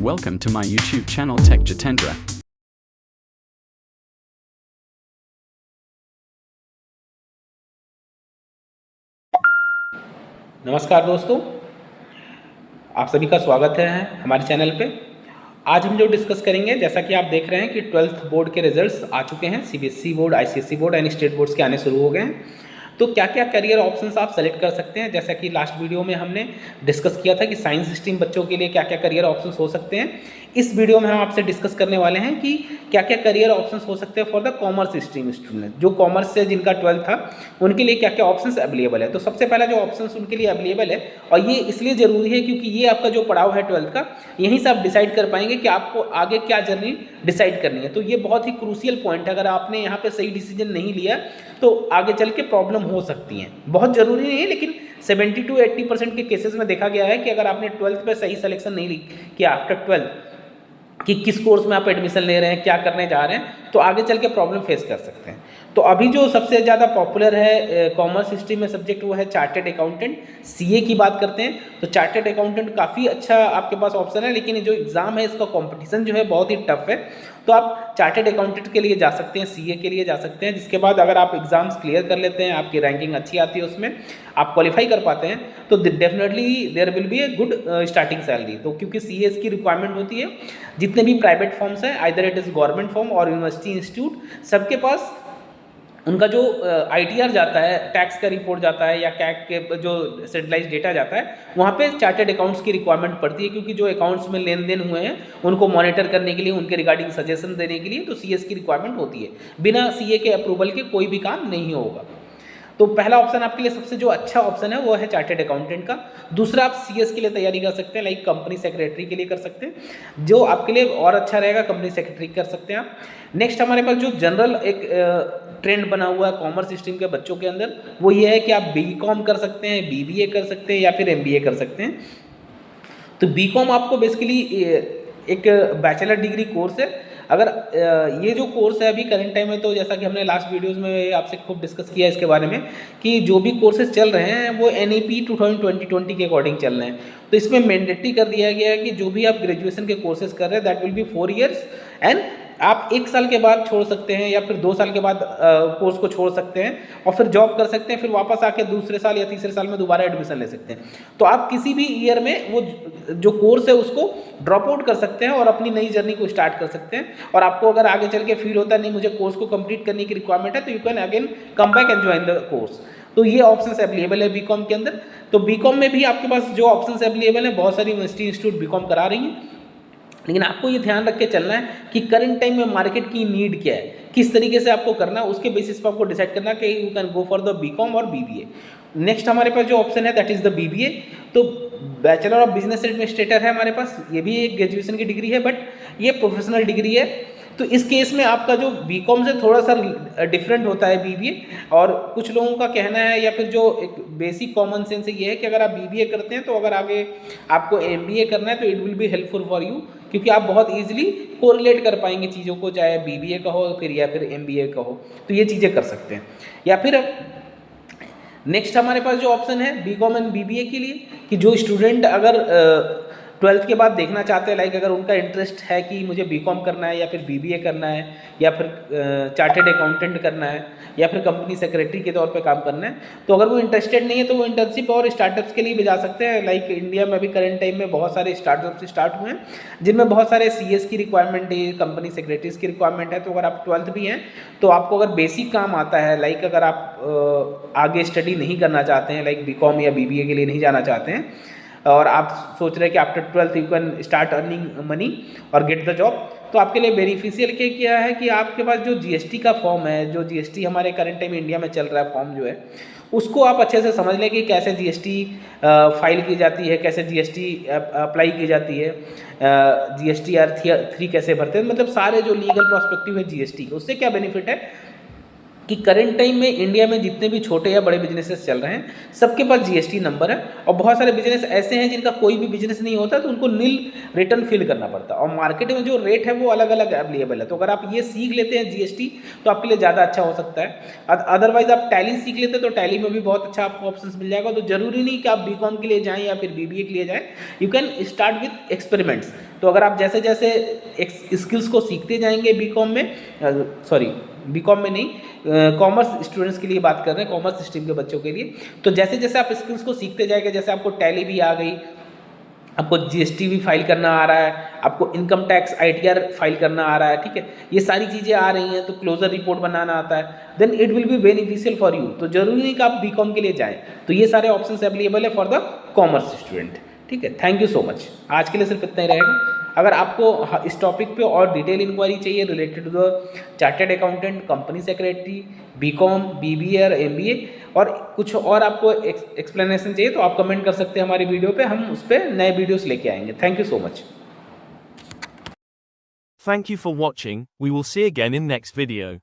Welcome to my YouTube channel Tech Jitendra. नमस्कार दोस्तों, आप सभी का स्वागत है हमारे चैनल पे। आज हम जो डिस्कस करेंगे, जैसा कि आप देख रहे हैं कि 12th बोर्ड के रिजल्ट्स आ चुके हैं। CBSE board, ICSE board and state boards के आने शुरू हो गए हैं। तो क्या क्या करियर ऑप्शंस आप सेलेक्ट कर सकते हैं। जैसा कि लास्ट वीडियो में हमने डिस्कस किया था कि साइंस स्ट्रीम बच्चों के लिए क्या क्या करियर ऑप्शंस हो सकते हैं। इस वीडियो में हम आपसे डिस्कस करने वाले हैं कि क्या क्या करियर ऑप्शंस हो सकते हैं for the commerce stream student. जो कॉमर्स से जिनका 12th था उनके लिए क्या क्या ऑप्शंस अवेलेबल है। तो सबसे पहला जो ऑप्शंस उनके लिए अवेलेबल है, और ये इसलिए ज़रूरी है क्योंकि ये आपका जो पड़ाव है 12th का, यहीं से आप डिसाइड कर पाएंगे कि आपको आगे क्या जर्नी डिसाइड करनी है। तो ये बहुत ही क्रूशियल पॉइंट है। अगर आपने यहाँ पे सही डिसीजन नहीं लिया तो आगे चल के प्रॉब्लम हो सकती हैं। बहुत ज़रूरी नहीं है, लेकिन 70 to 80% के केसेस में देखा गया है कि अगर आपने 12th पे सही सिलेक्शन नहीं किया आफ्टर 12th कि किस कोर्स में आप एडमिशन ले रहे हैं, क्या करने जा रहे हैं, तो आगे चल के प्रॉब्लम फेस कर सकते हैं। तो अभी जो सबसे ज़्यादा पॉपुलर है कॉमर्स स्ट्रीम में सब्जेक्ट, वो है चार्टेड अकाउंटेंट। सीए की बात करते हैं तो चार्टेड अकाउंटेंट काफ़ी अच्छा आपके पास ऑप्शन है, लेकिन जो एग्ज़ाम है इसका कंपटीशन जो है बहुत ही टफ है। तो आप चार्टेड अकाउंटेंट के लिए जा सकते हैं, सीए के लिए जा सकते हैं। जिसके बाद अगर आप एग्ज़ाम्स क्लियर कर लेते हैं, आपकी रैंकिंग अच्छी आती है, उसमें आप क्वालिफाई कर पाते हैं, तो definitely there will be a good starting salary. तो क्योंकि सीए की रिक्वायरमेंट होती है, जितने भी प्राइवेट फॉर्म्स हैं, either it is government firm और यूनिवर्सिटी इंस्टीट्यूट, सबके पास उनका जो आईटीआर जाता है, टैक्स का रिपोर्ट जाता है, या कैग के जो सेंट्रलाइज डेटा जाता है, वहाँ पे चार्टेड अकाउंट्स की रिक्वायरमेंट पड़ती है। क्योंकि जो अकाउंट्स में लेन देन हुए हैं उनको मॉनिटर करने के लिए, उनके रिगार्डिंग सजेशन देने के लिए तो सीएस की रिक्वायरमेंट होती है। बिना सीए के अप्रूवल के कोई भी काम नहीं होगा। तो पहला ऑप्शन आपके लिए सबसे जो अच्छा ऑप्शन है वो है चार्टेड अकाउंटेंट का। दूसरा, आप सीएस के लिए तैयारी कर सकते हैं, लाइक कंपनी सेक्रेटरी के लिए कर सकते हैं, जो आपके लिए और अच्छा रहेगा। कंपनी सेक्रेटरी कर सकते हैं आप। नेक्स्ट हमारे पास जो जनरल एक ट्रेंड बना हुआ है कॉमर्स स्ट्रीम के बच्चों के अंदर, वो ये है कि आप बीकॉम कर सकते हैं, बीबीए कर सकते हैं, या फिर एमबीए कर सकते हैं। तो बीकॉम आपको बेसिकली एक बैचलर डिग्री कोर्स है। अगर ये जो कोर्स है अभी करंट टाइम में, तो जैसा कि हमने लास्ट वीडियोस में आपसे खूब डिस्कस किया इसके बारे में कि जो भी कोर्सेज चल रहे हैं वो NEP 2020 के अकॉर्डिंग चल रहे हैं। तो इसमें मैंडेटरी कर दिया गया है कि जो भी आप ग्रेजुएशन के कोर्सेज कर रहे हैं that will be 4 years, and आप 1 साल के बाद छोड़ सकते हैं, या फिर 2 साल के बाद कोर्स को छोड़ सकते हैं और फिर जॉब कर सकते हैं। फिर वापस आके दूसरे साल या तीसरे साल में दोबारा एडमिशन ले सकते हैं। तो आप किसी भी ईयर में वो जो कोर्स है उसको ड्रॉप आउट कर सकते हैं और अपनी नई जर्नी को स्टार्ट कर सकते हैं। और आपको अगर आगे चल के फील होता है नहीं मुझे कोर्स को कंप्लीट करने की रिक्वायरमेंट है, तो you can again come back and join the course. तो ये ऑप्शंस अवेलेबल है बीकॉम के अंदर। तो बीकॉम में भी आपके पास जो ऑप्शंस अवेलेबल है, बहुत सारी यूनिवर्सिटी इंस्टीट्यूट बीकॉम करा रही हैं, लेकिन आपको ये ध्यान रख के चलना है कि करंट टाइम में मार्केट की नीड क्या है, किस तरीके से आपको करना है, उसके बेसिस पर आपको डिसाइड करना कि you can go for the BCom और बीबीए। नेक्स्ट हमारे पास जो ऑप्शन है दैट इज़ द बीबीए। तो बैचलर ऑफ बिजनेस एडमिनिस्ट्रेटर है हमारे पास, ये भी एक ग्रेजुएशन की डिग्री है, बट ये प्रोफेशनल डिग्री है। तो इस केस में आपका जो बीकॉम से थोड़ा सा डिफरेंट होता है बीबीए। और कुछ लोगों का कहना है, या फिर जो एक बेसिक कॉमन सेंस ये है कि अगर आप बीबीए करते हैं तो अगर आगे आपको एमबीए करना है तो it will be helpful for you, क्योंकि आप बहुत ईजिली कोरिलेट कर पाएंगे चीज़ों को, चाहे बीबीए का हो फिर या फिर एमबीए का हो। तो ये चीज़ें कर सकते हैं। या फिर नेक्स्ट हमारे पास जो ऑप्शन है बीकॉम एंड बीबीए के लिए, कि जो स्टूडेंट अगर 12th के बाद देखना चाहते हैं, लाइक अगर उनका इंटरेस्ट है कि मुझे बीकॉम करना है या फिर बीबीए करना है या फिर चार्टेड अकाउंटेंट करना है या फिर कंपनी सेक्रेटरी के तौर पे काम करना है, तो अगर वो इंटरेस्टेड नहीं है तो वो इंटर्नशिप और स्टार्टअप्स के लिए भी जा सकते हैं। लाइक इंडिया में अभी करंट टाइम में बहुत सारे स्टार्टअप्स स्टार्ट हुए हैं जिनमें बहुत सारे सीएस की रिक्वायरमेंट है, कंपनी सेक्रेटरीज की रिक्वायरमेंट है। तो अगर आप 12th भी हैं तो आपको अगर बेसिक काम आता है, लाइक अगर आप आगे स्टडी नहीं करना चाहते हैं, लाइक बीकॉम या बीबीए के लिए नहीं जाना चाहते हैं, और आप सोच रहे हैं कि after 12th you can start earning money और गेट द जॉब, तो आपके लिए बेनिफिशियल क्या है कि आपके पास जो जीएसटी का फॉर्म है, जो जीएसटी हमारे करंट टाइम इंडिया में चल रहा है फॉर्म जो है, उसको आप अच्छे से समझ लें कि कैसे जीएसटी फाइल की जाती है, कैसे जीएसटी अप्लाई की जाती है, GSTR 3 कैसे भरते हैं, मतलब सारे जो लीगल प्रोस्पेक्टिव है जीएसटी, उससे क्या बेनिफिट है कि करंट टाइम में इंडिया में जितने भी छोटे या बड़े बिजनेसेस चल रहे हैं सबके पास जीएसटी नंबर है, और बहुत सारे बिजनेस ऐसे हैं जिनका कोई भी बिजनेस नहीं होता तो उनको नील रिटर्न फिल करना पड़ता है, और मार्केट में जो रेट है वो अलग अलग अवेलेबल है। तो अगर आप ये सीख लेते हैं जीएसटी तो आपके लिए ज़्यादा अच्छा हो सकता है। अदरवाइज आप टैली सीख लेते हैं तो टैली में भी बहुत अच्छा आपको ऑप्शन मिल जाएगा। तो जरूरी नहीं कि आप बीकॉम के लिए जाएँ या फिर बीबीए के लिए जाएँ, you can start with experiments. तो अगर आप जैसे जैसे स्किल्स को सीखते जाएंगे बीकॉम में, बीकॉम में नहीं, कॉमर्स स्टूडेंट्स के लिए बात कर रहे हैं, कॉमर्स स्ट्रीम के बच्चों के लिए, तो जैसे जैसे आप स्किल्स को सीखते जाएंगे, जैसे आपको टैली भी आ गई, आपको जीएसटी भी फाइल करना आ रहा है, आपको इनकम टैक्स आईटीआर फाइल करना आ रहा है, ठीक है, ये सारी चीज़ें आ रही हैं, तो क्लोजर रिपोर्ट बनाना आता है, then it will be beneficial for you. तो जरूरी नहीं कि आप बीकॉम के लिए जाएं, तो ये सारे ऑप्शंस अवेलेबल है फॉर द कॉमर्स स्टूडेंट। ठीक है, थैंक यू सो मच। आज के लिए सिर्फ इतना ही रहेगा। अगर आपको इस टॉपिक पे और डिटेल इंक्वायरी चाहिए related to the chartered accountant, company secretary, BCom, BBA और एमबीए, और कुछ और आपको एक्सप्लेनेशन चाहिए तो आप कमेंट कर सकते हैं हमारी वीडियो पे, हम उस पर नए वीडियोस लेके आएंगे। Thank you so much. Thank you for watching. We will see again in next video.